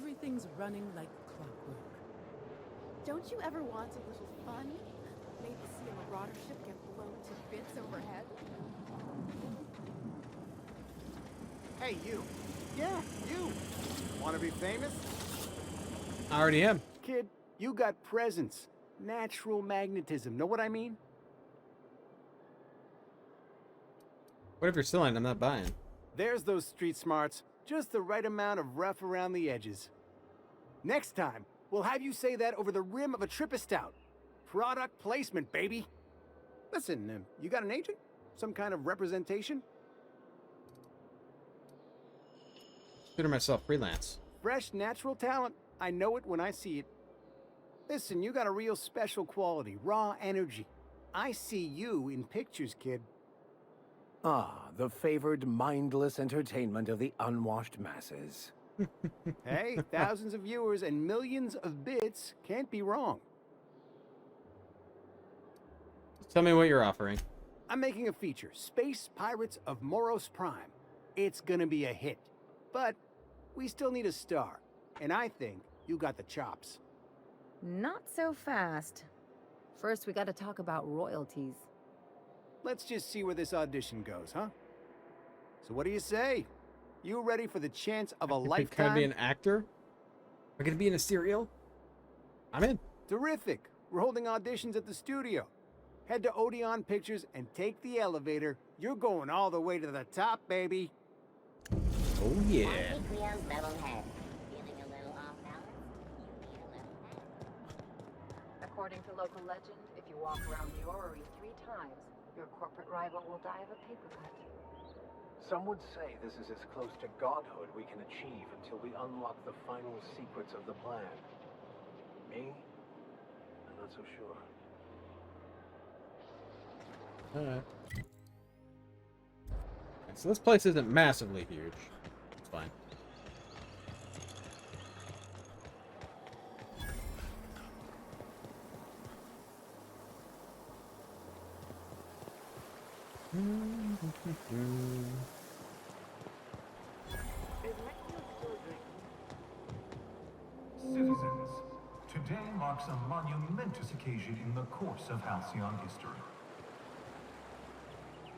everything's running like clockwork. Don't you ever want a little fun? Maybe see a marauder ship get blown to bits overhead? Hey, you. Yeah, you. Want to be famous? I already am. Kid, you got presence. Natural magnetism. Know what I mean? Whatever you're selling, I'm not buying. There's those street smarts. Just the right amount of rough around the edges. Next time, we'll have you say that over the rim of a Trippa Stout. Product placement, baby. Listen, you got an agent? Some kind of representation? Consider myself freelance. Fresh, natural talent. I know it when I see it. Listen, you got a real special quality, raw energy. I see you in pictures, kid. Ah, the favored mindless entertainment of the unwashed masses. Hey, thousands of viewers and millions of bits can't be wrong. Tell me what you're offering. I'm making a feature, Space Pirates of Moros Prime. It's gonna be a hit. But we still need a star. And I think you got the chops. Not so fast. First, we gotta talk about royalties. Let's just see where this audition goes, huh? So what do you say? You ready for the chance of a lifetime? Can I be an actor? Am I gonna be in a serial? I'm in. Terrific. We're holding auditions at the studio. Head to Odeon Pictures and take the elevator. You're going all the way to the top, baby. Oh yeah. Cleo's beveled head. Feeling a little off balance? You need a little help. According to local legend, if you walk around the orrery 3 times, your corporate rival will die of a paper cut. Some would say this is as close to godhood we can achieve until we unlock the final secrets of the plan. Me? I'm not so sure. Alright. So this place isn't massively huge. It's fine. Citizens, today marks a monumentous occasion in the course of Halcyon history.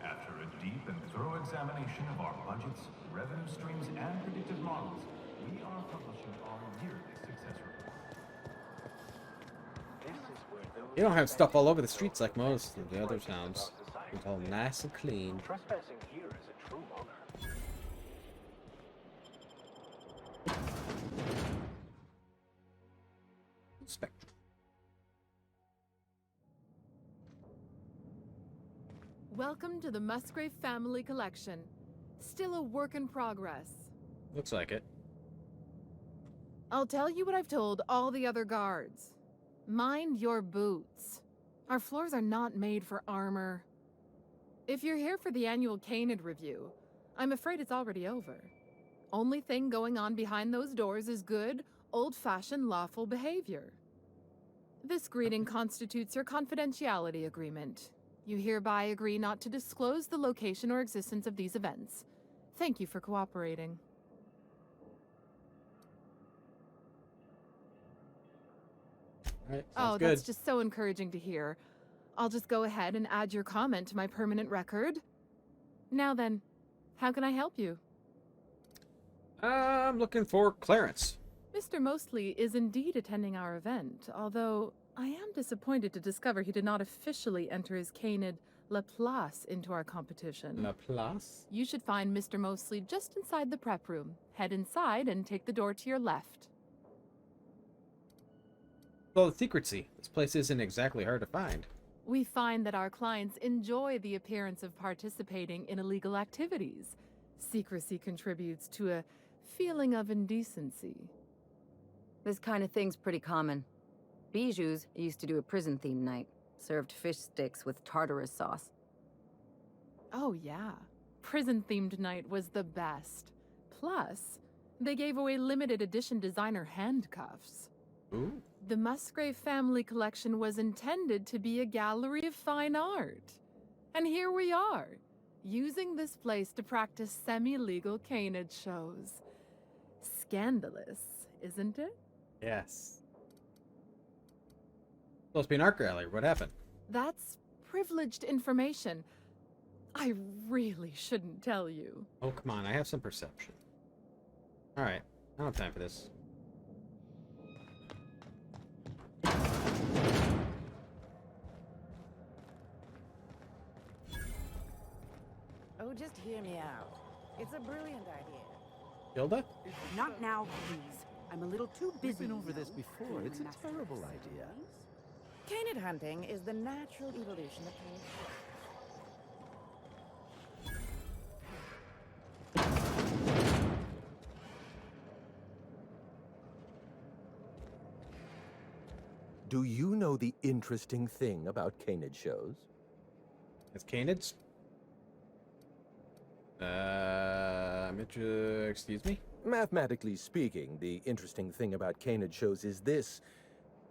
After a deep and thorough examination of our budgets, revenue streams, and predictive models, we are publishing our yearly success report. This is where those You don't have stuff all over the streets like most of the other towns. It's all nice and clean. Trespassing here is a true honor. Spectrum. Welcome to the Musgrave Family Collection. Still a work in progress. Looks like it. I'll tell you what I've told all the other guards. Mind your boots. Our floors are not made for armor. If you're here for the annual Canid review, I'm afraid it's already over. Only thing going on behind those doors is good, old-fashioned lawful behavior. This greeting constitutes your confidentiality agreement. You hereby agree not to disclose the location or existence of these events. Thank you for cooperating. Alright, Oh, sounds good. that's just so encouraging to hear. I'll just go ahead and add your comment to my permanent record. Now then, how can I help you? I'm looking for Clarence. Mr. Mostly is indeed attending our event, although I am disappointed to discover he did not officially enter his Canid Laplace into our competition. Laplace? You should find Mr. Mostly just inside the prep room. Head inside and take the door to your left. Well, the secrecy. This place isn't exactly hard to find. We find that our clients enjoy the appearance of participating in illegal activities. Secrecy contributes to a feeling of indecency. This kind of thing's pretty common. Bijou's used to do a prison-themed night. Served fish sticks with tartarus sauce. Oh yeah, prison-themed night was the best. Plus, they gave away limited edition designer handcuffs. Ooh. The Musgrave Family Collection was intended to be a gallery of fine art. And here we are, using this place to practice semi-legal canid shows. Scandalous, isn't it? Yes. Supposed to be an art gallery. What happened? That's privileged information. I really shouldn't tell you. Oh, come on. I have some perception. Alright. I don't have time for this. Oh, just hear me out. It's a brilliant idea. Hilda? Not now, please. I'm a little too busy. We've been over this you know, before. doing It's a master terrible ceremonies. idea. Canid hunting is the natural evolution of canid. Do you know the interesting thing about canid shows? It's canids? Excuse me? Mathematically speaking, the interesting thing about canid shows is this.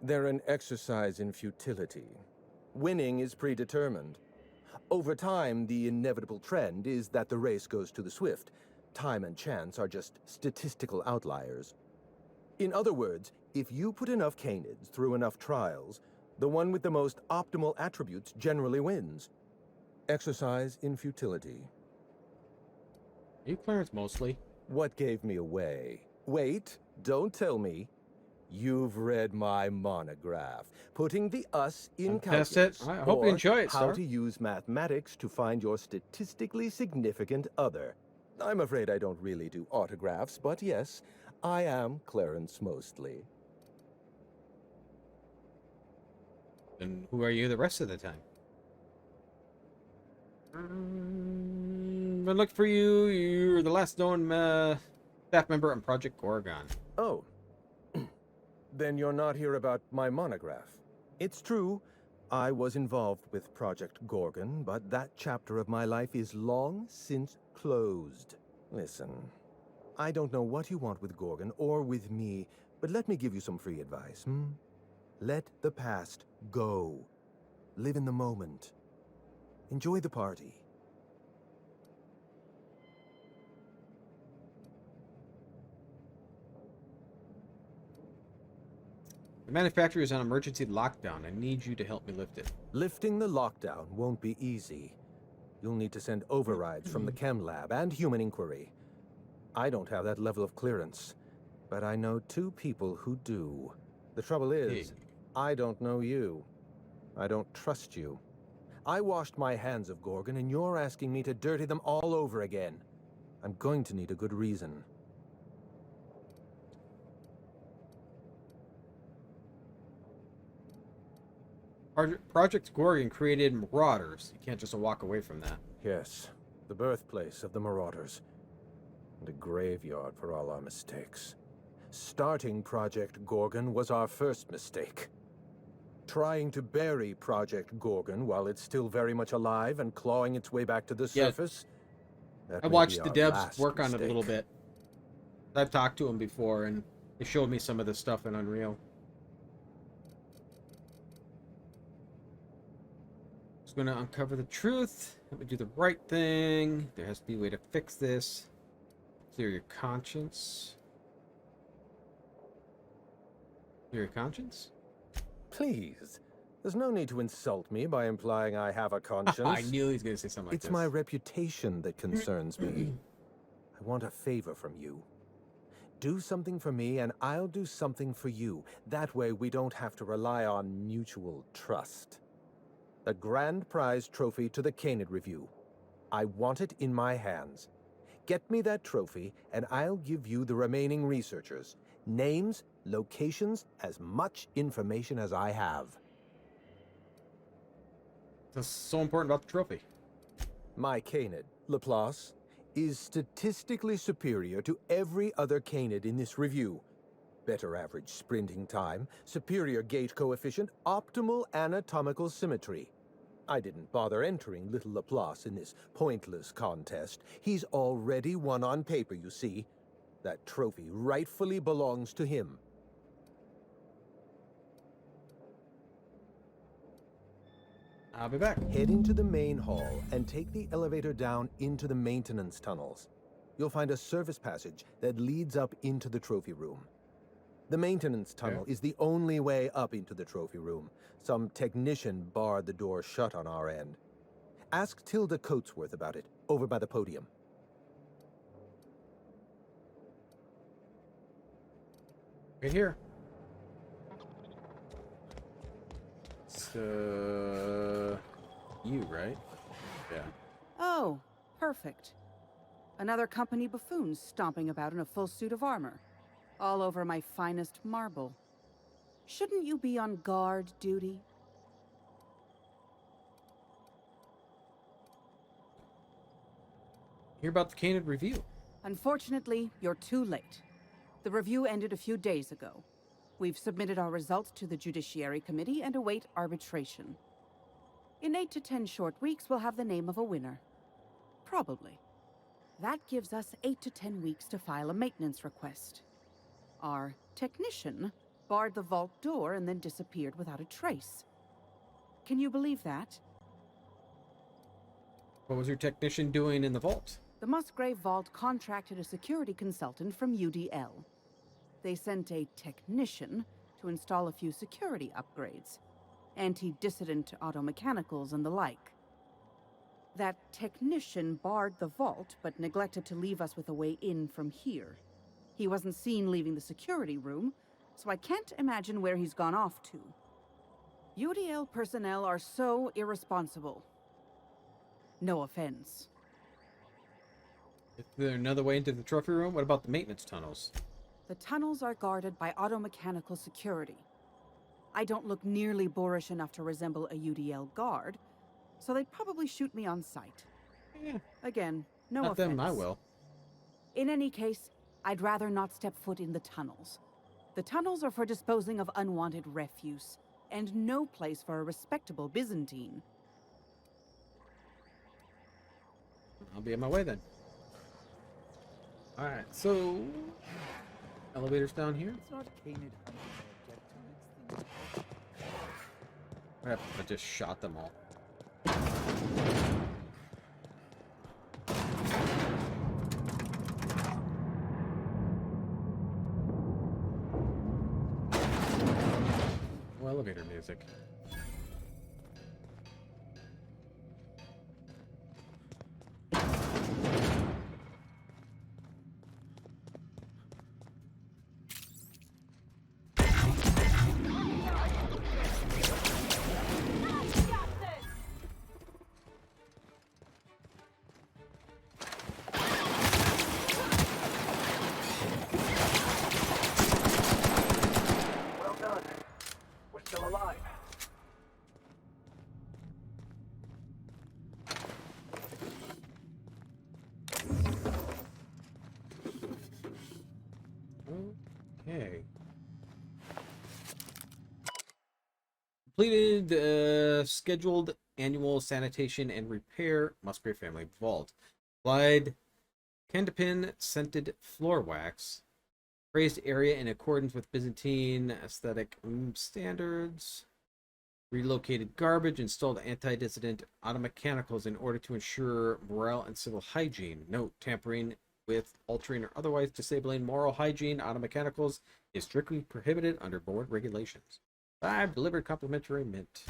They're an exercise in futility. Winning is predetermined. Over time, the inevitable trend is that the race goes to the swift. Time and chance are just statistical outliers. In other words, if you put enough canids through enough trials, the one with the most optimal attributes generally wins. Exercise in futility. Are you Clarence mostly? What gave me away? Wait, don't tell me. You've read my monograph, Putting the Us in Test Calculus. it. I hope you or enjoy it, How Star. to Use Mathematics to Find Your Statistically Significant Other. I'm afraid I don't really do autographs, but yes, I am Clarence Mostly. And who are you the rest of the time? But look for you. You're the last known staff member on Project Gorgon. Oh. Then you're not here about my monograph. It's true, I was involved with Project Gorgon, but that chapter of my life is long since closed. Listen, I don't know what you want with Gorgon or with me, but let me give you some free advice, Let the past go. Live in the moment. Enjoy the party. The manufacturer is on emergency lockdown. I need you to help me lift it. Lifting the lockdown won't be easy. You'll need to send overrides from the chem lab and human inquiry. I don't have that level of clearance, but I know 2 people who do. The trouble is, I don't know you. I don't trust you. I washed my hands of Gorgon, and you're asking me to dirty them all over again. I'm going to need a good reason. Project Gorgon created Marauders. You can't just walk away from that. Yes, the birthplace of the Marauders. And a graveyard for all our mistakes. Starting Project Gorgon was our first mistake. Trying to bury Project Gorgon while it's still very much alive and clawing its way back to the surface. That I may watched be the our devs last work on it a little mistake. bit. I've talked to them before, and they showed me some of the stuff in Unreal. Just going to uncover the truth. Let me do the right thing. There has to be a way to fix this. Clear your conscience. Clear your conscience? Please, there's no need to insult me by implying I have a conscience. I knew he was going to say something like It's this. my reputation that concerns me. I want a favor from you. Do something for me, and I'll do something for you. That way, we don't have to rely on mutual trust. The grand prize trophy to the Canid Review. I want it in my hands. Get me that trophy, and I'll give you the remaining researchers. Names, locations, as much information as I have. That's so important about the trophy. My Canid, Laplace, is statistically superior to every other Canid in this review. Better average sprinting time, superior gait coefficient, optimal anatomical symmetry. I didn't bother entering little Laplace in this pointless contest. He's already won on paper, you see. That trophy rightfully belongs to him. I'll be back. Head into the main hall and take the elevator down into the maintenance tunnels. You'll find a service passage that leads up into the trophy room. The maintenance tunnel is the only way up into the trophy room. Some technician barred the door shut on our end. Ask Tilda Coatsworth about it, over by the podium. Right here. So... you, right? Yeah. Oh, perfect. Another company buffoon stomping about in a full suit of armor. All over my finest marble. Shouldn't you be on guard duty? Hear about the Canid review. Unfortunately, you're too late. The review ended a few days ago. We've submitted our results to the Judiciary Committee and await arbitration. In 8 to 10 short weeks, we'll have the name of a winner. Probably. That gives us 8 to 10 weeks to file a maintenance request. Our technician barred the vault door and then disappeared without a trace. Can you believe that? What was your technician doing in the vault? The Musgrave Vault contracted a security consultant from UDL. They sent a technician to install a few security upgrades, anti-dissident automechanicals and the like. That technician barred the vault, but neglected to leave us with a way in from here. He wasn't seen leaving the security room, so I can't imagine where he's gone off to. UDL personnel are so irresponsible. No offense. Is there another way into the trophy room? What about the maintenance tunnels? The tunnels are guarded by automechanical security. I don't look nearly boorish enough to resemble a UDL guard, so they'd probably shoot me on sight. Yeah. Again, no Not offense. them, I will. In any case, I'd rather not step foot in the tunnels. The tunnels are for disposing of unwanted refuse, and no place for a respectable Byzantine. I'll be on my way then. Alright, so... elevators down here? It's not Canid hunting or object to its theme. What happened if I just shot them all? Oh, elevator music. Well done. We're still alive. Okay. Completed scheduled annual sanitation and repair Musgrave family vault. Applied Candapin scented floor wax. Raised area in accordance with Byzantine aesthetic standards. Relocated garbage. Installed anti-dissident automechanicals in order to ensure morale and civil hygiene. Note: tampering with, altering, or otherwise disabling moral hygiene automechanicals is strictly prohibited under board regulations. 5 delivered complimentary mint.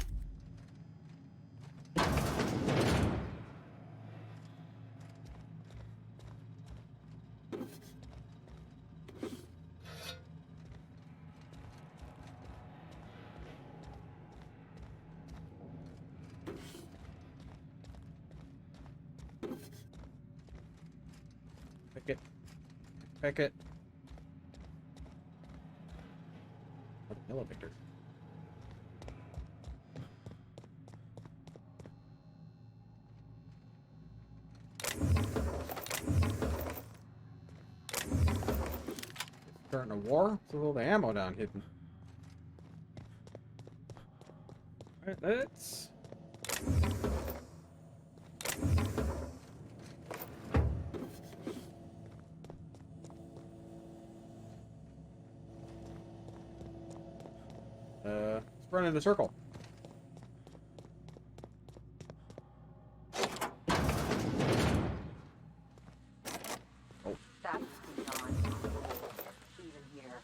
Pick it. Pick it. What an elevator. Starting a war? There's all the ammo down hidden. Alright, let's... let's run in a circle. That's beyond cool, even here.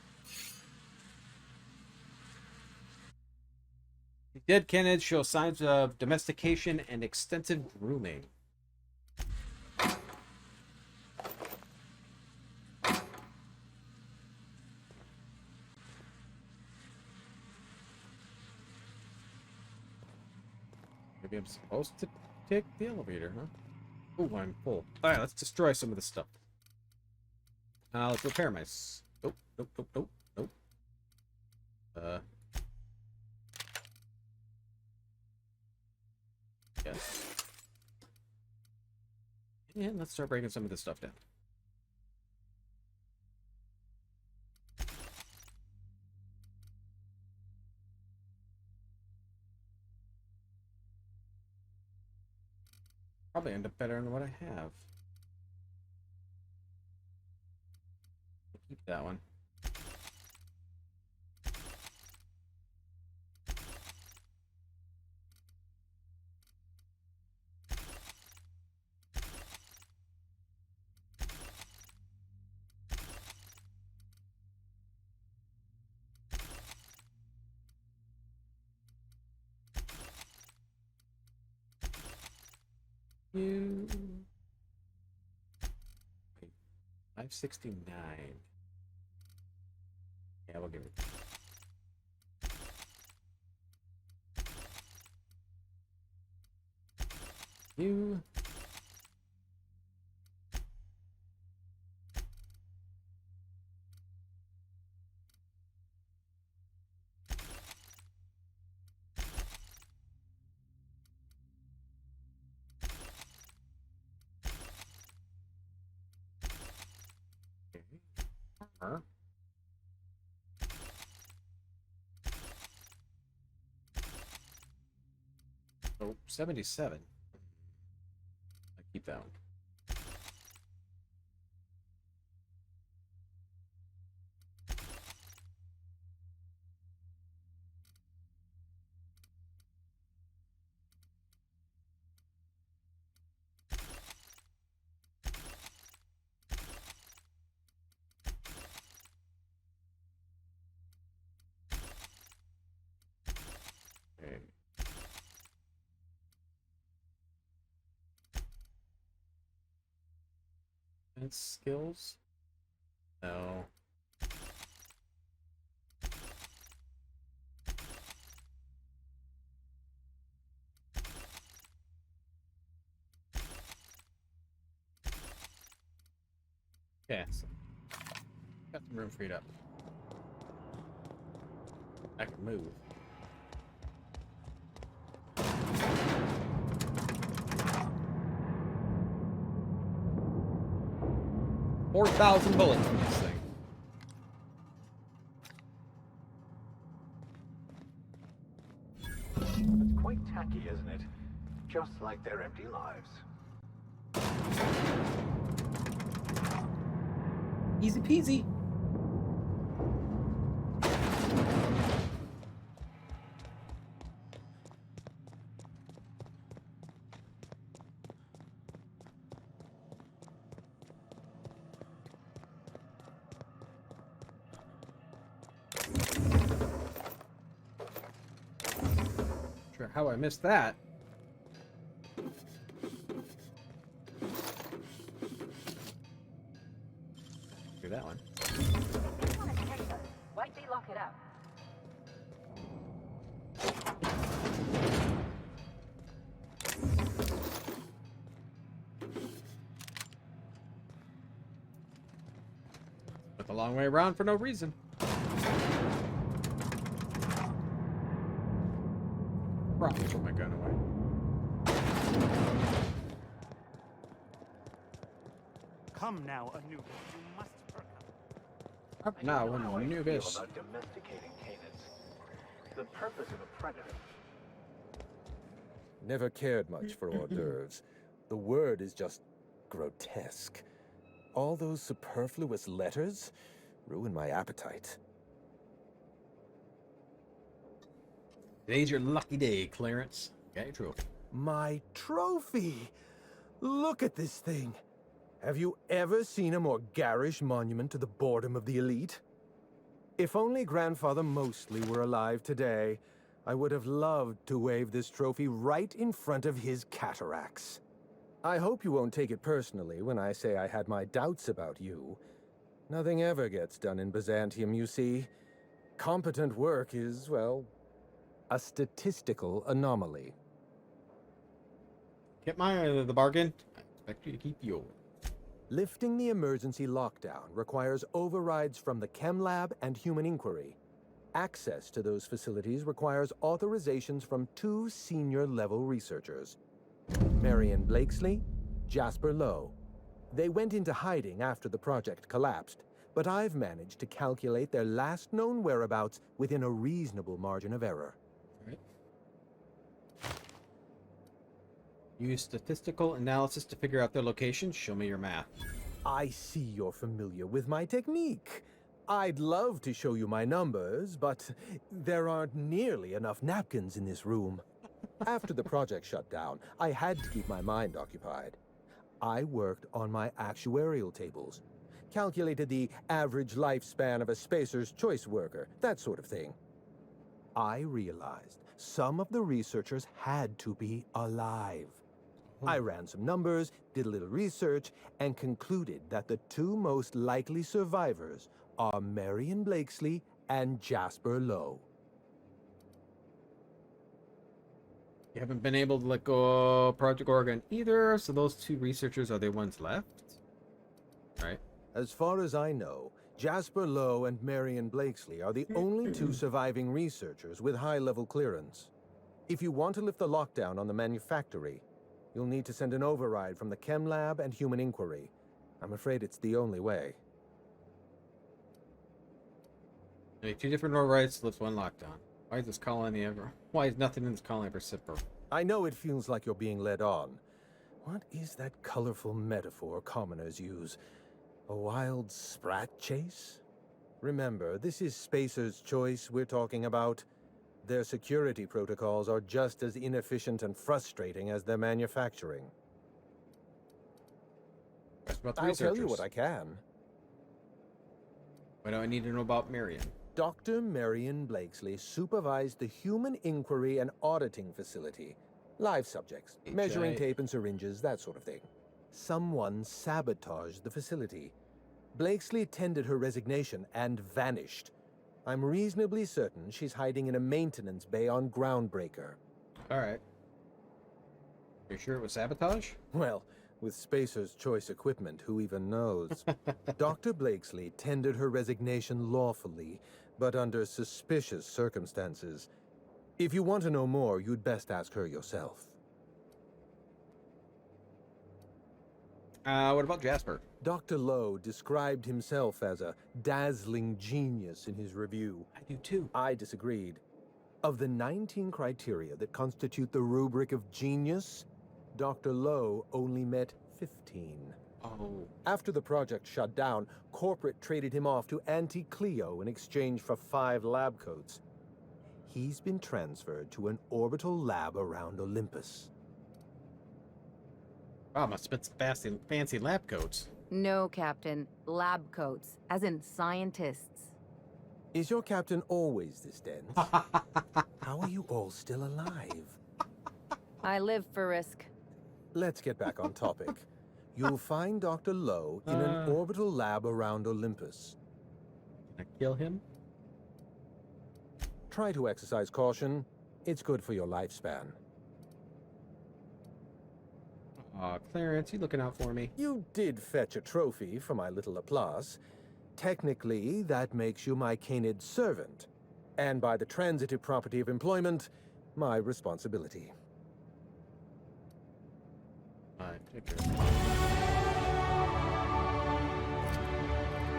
Dead canids show signs of domestication and extensive grooming. Maybe I'm supposed to take the elevator, huh? Oh, I'm full. Alright, let's destroy some of this stuff. Let's repair my... Nope, nope, nope, nope, nope. Yes. And let's start breaking some of this stuff down. Probably end up better than what I have. Keep that one. You... 569. Yeah, we'll give it. You. Armor. Oh, 77. I keep that one. Okay. And skills? No. Okay, so got some room freed up. I can move. $4,000 bullets from this thing. It's quite tacky, isn't it? Just like their empty lives. Easy peasy. Sure how I missed that. Do that one. Why'd they lock it up? Went the long way around for no reason. Probably put my gun away. Come now, Anubis. You must perk up. Up now, when How I feel Anubis. about domesticating canids. The purpose of a predator. Never cared much for hors d'oeuvres. The word is just grotesque. All those superfluous letters ruin my appetite. Today's your lucky day, Clarence. Got your trophy. My trophy! Look at this thing. Have you ever seen a more garish monument to the boredom of the elite? If only Grandfather Mostly were alive today, I would have loved to wave this trophy right in front of his cataracts. I hope you won't take it personally when I say I had my doubts about you. Nothing ever gets done in Byzantium, you see. Competent work is, well, a statistical anomaly. Get the bargain. I expect you to keep yours. Lifting the emergency lockdown requires overrides from the Chem Lab and Human Inquiry. Access to those facilities requires authorizations from 2 senior-level researchers, Marion Blakesley, Jasper Lowe. They went into hiding after the project collapsed, but I've managed to calculate their last known whereabouts within a reasonable margin of error. Right. Use statistical analysis to figure out their location. Show me your math. I see you're familiar with my technique. I'd love to show you my numbers, but there aren't nearly enough napkins in this room. After the project shut down, I had to keep my mind occupied. I worked on my actuarial tables, calculated the average lifespan of a Spacer's Choice worker, that sort of thing. I realized some of the researchers had to be alive. I ran some numbers, did a little research, and concluded that the 2 most likely survivors are Marion Blakesley and Jasper Lowe. You haven't been able to let go of Project Oregon either, so those 2 researchers are the ones left. Right. As far as I know, Jasper Lowe and Marion Blakesley are the only 2 surviving researchers with high-level clearance. If you want to lift the lockdown on the manufactory, you'll need to send an override from the Chem Lab and Human Inquiry. I'm afraid it's the only way. I need 2 different overrides to lift 1 lockdown. Why is this colony ever? Why is nothing in this colony ever simple? I know it feels like you're being led on. What is that colorful metaphor commoners use? A wild sprat chase? Remember, this is Spacer's Choice we're talking about. Their security protocols are just as inefficient and frustrating as their manufacturing. I'll tell you what I can. What do I need to know about Marion? Dr. Marion Blakesley supervised the Human Inquiry and Auditing Facility. Live subjects, measuring tape and syringes, that sort of thing. Someone sabotaged the facility. Blakesley tendered her resignation and vanished. I'm reasonably certain she's hiding in a maintenance bay on Groundbreaker. Alright. You sure it was sabotage? Well, with Spacer's Choice equipment, who even knows? Dr. Blakesley tendered her resignation lawfully, but under suspicious circumstances. If you want to know more, you'd best ask her yourself. What about Jasper? Dr. Lowe described himself as a dazzling genius in his review. I do too. I disagreed. Of the 19 criteria that constitute the rubric of genius, Dr. Lowe only met 15. Oh. After the project shut down, corporate traded him off to Auntie Cleo in exchange for 5 lab coats. He's been transferred to an orbital lab around Olympus. Wow, must have been some fancy lab coats. No, Captain. Lab coats, as in scientists. Is your captain always this dense? How are you all still alive? I live for risk. Let's get back on topic. You'll find Dr. Lowe in an orbital lab around Olympus. Can I kill him? Try to exercise caution. It's good for your lifespan. Aw, Clarence, you looking out for me? You did fetch a trophy for my little applause. Technically, that makes you my canid servant. And by the transitive property of employment, my responsibility.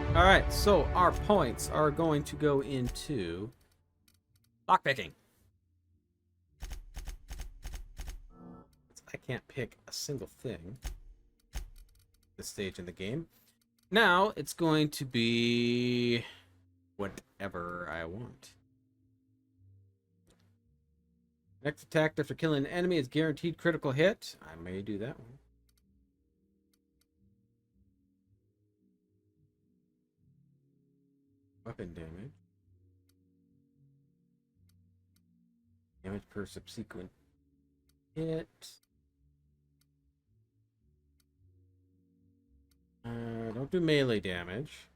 Alright, so our points are going to go into lockpicking. I can't pick a single thing at this stage in the game. Now it's going to be whatever I want. Next attack after killing an enemy is guaranteed critical hit. I may do that one. Weapon damage. Damage per subsequent hit. Don't do melee damage.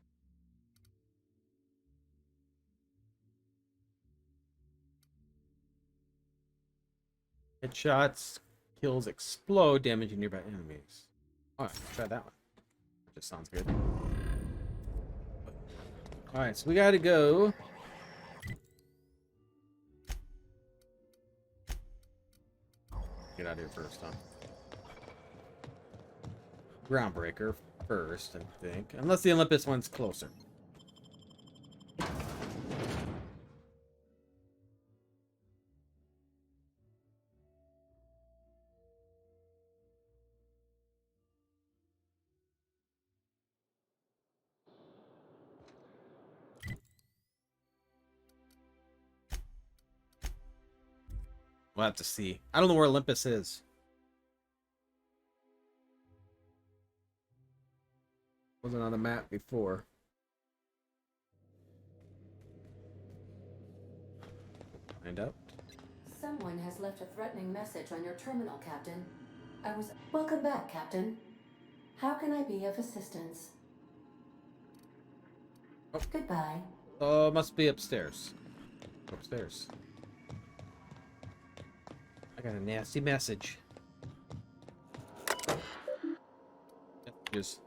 Headshots, kills explode, damaging nearby enemies. Alright, try that one. That just sounds good. Alright, so we gotta go. Get out of here first, huh? Groundbreaker first, I think. Unless the Olympus one's closer. We'll have to see. I don't know where Olympus is. Wasn't on the map before. Find out. Someone has left a threatening message on your terminal, Captain. Welcome back, Captain. How can I be of assistance? Oh. Goodbye. Oh, must be upstairs. Upstairs. I got a nasty message. Just.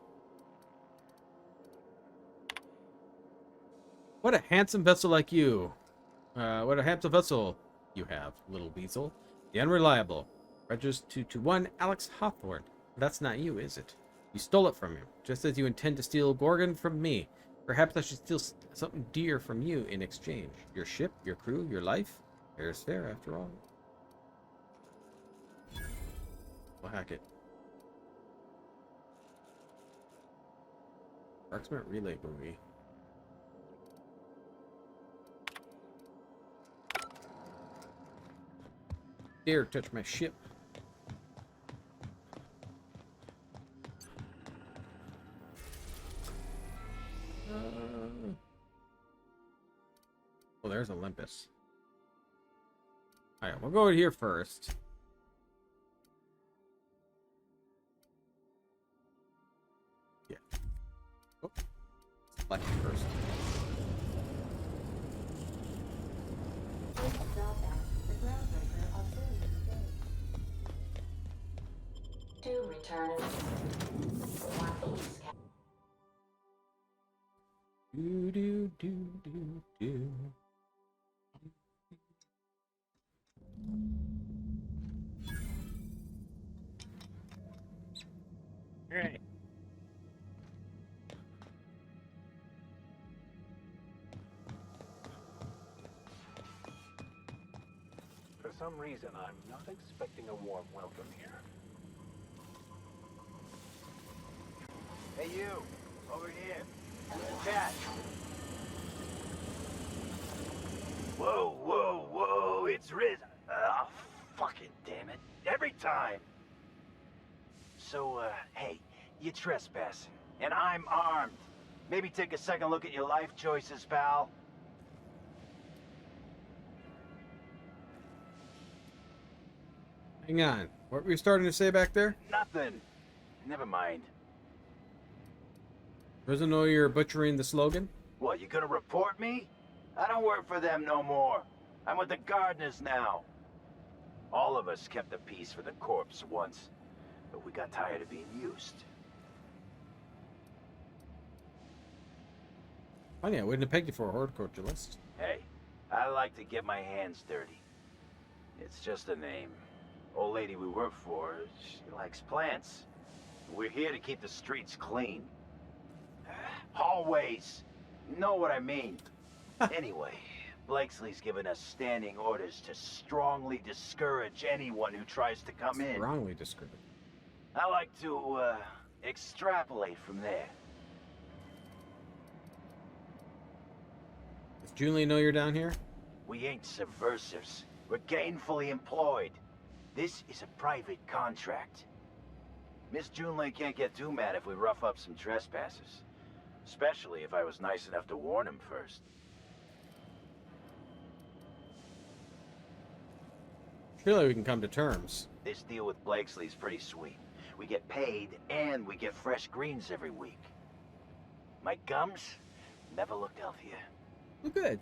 What a handsome vessel like you. What a handsome vessel you have, little weasel. The unreliable. Registers 221 Alex Hawthorne. That's not you, is it? You stole it from him, just as you intend to steal Gorgon from me. Perhaps I should steal something dear from you in exchange. Your ship, your crew, your life. Fair is fair, after all. We'll hack it. Marksman relay buoy. Dare touch my ship. Oh, there's Olympus. Alright, we'll go here first. Yeah. Oh. Select first. To return Northeast. Do. All right. For some reason, I'm not expecting a warm welcome here. Hey, you! Over here! Who's the chat? Whoa, whoa, whoa, it's risen. Oh, fucking damn it. Every time. So, hey, you're trespassing, and I'm armed. Maybe take a second look at your life choices, pal. Hang on. What were you starting to say back there? Nothing. Never mind. Doesn't know you're butchering the slogan? What, you gonna report me? I don't work for them no more. I'm with the gardeners now. All of us kept the peace for the corpse once, but we got tired of being used. Funny, I wouldn't have pegged you for a horticulturalist. Hey, I like to get my hands dirty. It's just a name. Old lady we work for, she likes plants. We're here to keep the streets clean. Hallways. You know what I mean. Anyway, Blakesley's given us standing orders to strongly discourage anyone who tries to come in. Strongly discourage. I like to, extrapolate from there. Does Julie know you're down here? We ain't subversives. We're gainfully employed. This is a private contract. Miss Junley can't get too mad if we rough up some trespassers. Especially if I was nice enough to warn him first. feel like we can come to terms. This deal with Blakesley's pretty sweet. We get paid, and we get fresh greens every week. My gums never looked healthier. Well, good.